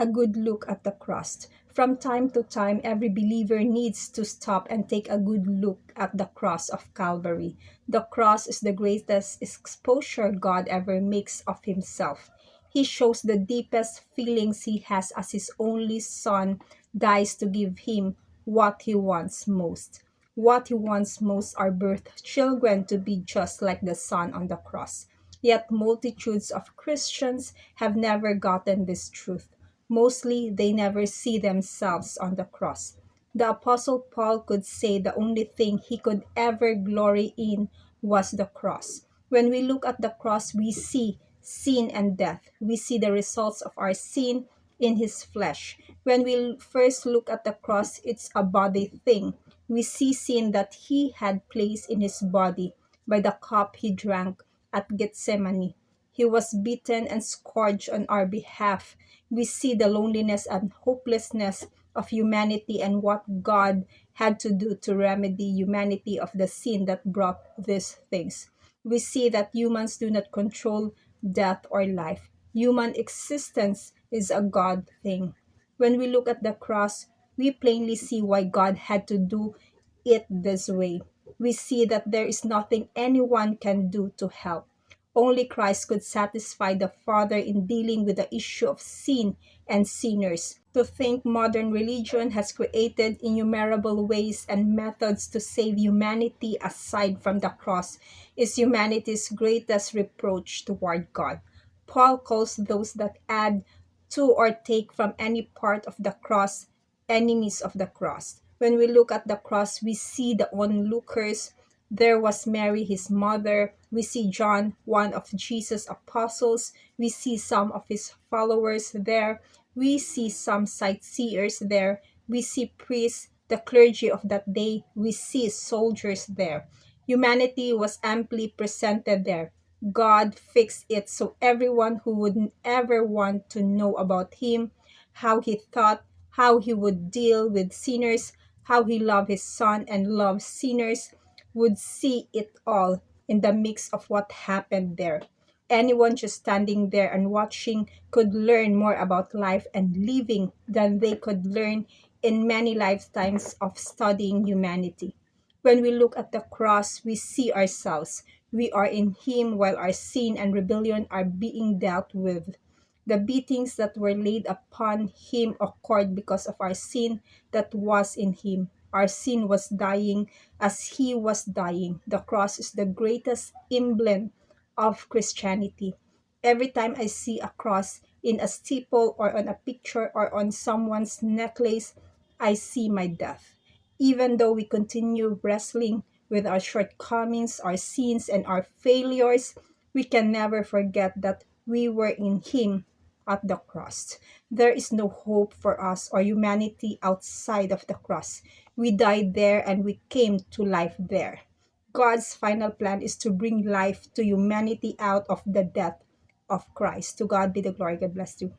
a good look at the cross. From time to time, every believer needs to stop and take a good look at the cross of Calvary. The cross is the greatest exposure God ever makes of himself. He shows the deepest feelings he has as his only son dies to give him what he wants most. What he wants most are birth children to be just like the son on the cross. Yet multitudes of Christians have never gotten this truth. Mostly, they never see themselves on the cross. The Apostle Paul could say the only thing he could ever glory in was the cross. When we look at the cross, we see sin and death. We see the results of our sin in his flesh. When we first look at the cross, it's a body thing. We see sin that he had placed in his body by the cup he drank at Gethsemane. He was beaten and scourged on our behalf. We see the loneliness and hopelessness of humanity and what God had to do to remedy humanity of the sin that brought these things. We see that humans do not control death or life. Human existence is a God thing. When we look at the cross, we plainly see why God had to do it this way. We see that there is nothing anyone can do to help. Only Christ could satisfy the Father in dealing with the issue of sin and sinners. To think modern religion has created innumerable ways and methods to save humanity aside from the cross is humanity's greatest reproach toward God. Paul calls those that add to or take from any part of the cross enemies of the cross. When we look at the cross, we see the onlookers. There was Mary, his mother. We see John, one of Jesus' apostles. We see some of his followers there. We see some sightseers there. We see priests, the clergy of that day. We see soldiers there. Humanity was amply presented there. God fixed it so everyone who would ever want to know about him, how he thought, how he would deal with sinners, how he loved his son and loved sinners, would see it all in the mix of what happened there. Anyone just standing there and watching could learn more about life and living than they could learn in many lifetimes of studying humanity. When we look at the cross, we see ourselves. We are in him while our sin and rebellion are being dealt with. The beatings that were laid upon him occurred because of our sin that was in him. Our sin was dying as he was dying. The cross is the greatest emblem of Christianity. Every time I see a cross in a steeple or on a picture or on someone's necklace, I see my death. Even though we continue wrestling with our shortcomings, our sins, and our failures, we can never forget that we were in him at the cross. There is no hope for us or humanity outside of the cross. We died there and we came to life there. God's final plan is to bring life to humanity out of the death of Christ. To God be the glory. God bless you.